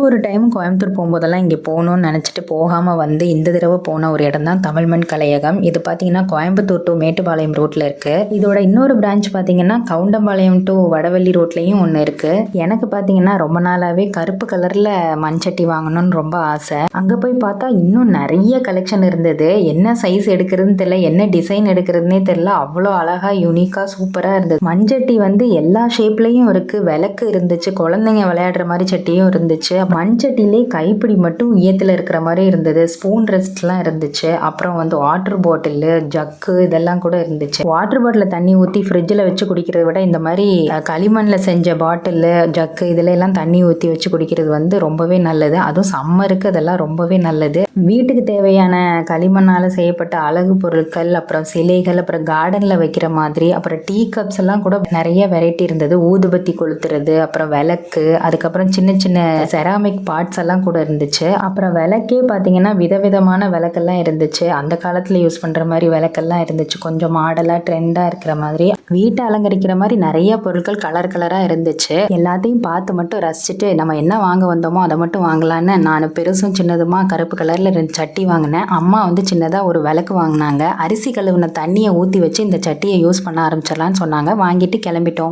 ஒரு டைமும் கோயம்புத்தூர் போகும்போதெல்லாம் இங்கே போகணும்னு நினச்சிட்டு போகாமல் வந்து இந்த தடவை போன ஒரு இடம் தான் தமிழ்மண் கலையகம். இது பார்த்தீங்கன்னா கோயம்புத்தூர் டு மேட்டுப்பாளையம் ரோட்டில் இருக்குது. இதோட இன்னொரு பிரான்ச் பார்த்தீங்கன்னா கவுண்டம்பாளையம் டு வடவள்ளி ரோட்லேயும் ஒன்று இருக்குது. எனக்கு பார்த்தீங்கன்னா ரொம்ப நாளாகவே கருப்பு கலரில் மண்சட்டி வாங்கணும்னு ரொம்ப ஆசை. அங்கே போய் பார்த்தா இன்னும் நிறைய கலெக்ஷன் இருந்தது. என்ன சைஸ் எடுக்கிறதுன்னு தெரியல, என்ன டிசைன் எடுக்கிறதுனே தெரியல. அவ்வளோ அழகாக யூனிக்காக சூப்பராக இருந்தது. மண்சட்டி வந்து எல்லா ஷேப்லேயும் இருக்குது. விளக்கு இருந்துச்சு, குழந்தைங்க விளையாடுற மாதிரி சட்டியும் இருந்துச்சு. மண் சட்டிலே கைப்பிடி மட்டும் ஈயத்தில் இருக்கிற மாதிரி இருந்தது. ஸ்பூன் ரெஸ்ட்லாம் இருந்துச்சு. அப்புறம் வந்து வாட்டர் பாட்டில், ஜக்கு இதெல்லாம் கூட இருந்துச்சு. வாட்டர் பாட்டில் தண்ணி ஊற்றி ஃப்ரிட்ஜில் வச்சு குடிக்கிறத விட இந்த மாதிரி களிமண்ணில் செஞ்ச பாட்டில், ஜக்கு இதில் எல்லாம் தண்ணி ஊற்றி வச்சு குடிக்கிறது வந்து ரொம்பவே நல்லது. அதுவும் சம்மருக்கு அதெல்லாம் ரொம்பவே நல்லது. வீட்டுக்கு தேவையான களிமண்ணால் செய்யப்பட்ட அழகு பொருட்கள், அப்புறம் சிலைகள், அப்புறம் கார்டனில் வைக்கிற மாதிரி, அப்புறம் டீ கப்ஸ் எல்லாம் கூட நிறைய வெரைட்டி இருந்தது. ஊதுபத்தி கொளுத்துறது, அப்புறம் விளக்கு, அதுக்கப்புறம் சின்ன சின்ன செராமிக் பார்ட்ஸ் எல்லாம் கூட இருந்துச்சு. அப்புறம் விளக்கே பார்த்தீங்கன்னா விதவிதமான விளக்கெல்லாம் இருந்துச்சு. அந்த காலத்தில் யூஸ் பண்ணுற மாதிரி விளக்கெல்லாம் இருந்துச்சு. கொஞ்சம் மாடலாக ட்ரெண்டாக இருக்கிற மாதிரி, வீட்டை அலங்கரிக்கிற மாதிரி நிறைய பொருட்கள் கலர் கலராக இருந்துச்சு. எல்லாத்தையும் பார்த்து மட்டும் ரசிச்சுட்டு நம்ம என்ன வாங்க வந்தோமோ அதை மட்டும் வாங்கலான்னு நான் பெருசும் சின்னதுமா கருப்பு கலரில் 2 சட்டி வாங்கினேன். அம்மா வந்து சின்னதாக ஒரு விளக்கு வாங்கினாங்க. அரிசி கழுவுன தண்ணியை ஊற்றி வச்சு இந்த சட்டியை யூஸ் பண்ண ஆரம்பிச்சிடலான்னு சொன்னாங்க. வாங்கிட்டு கிளம்பிட்டோம்.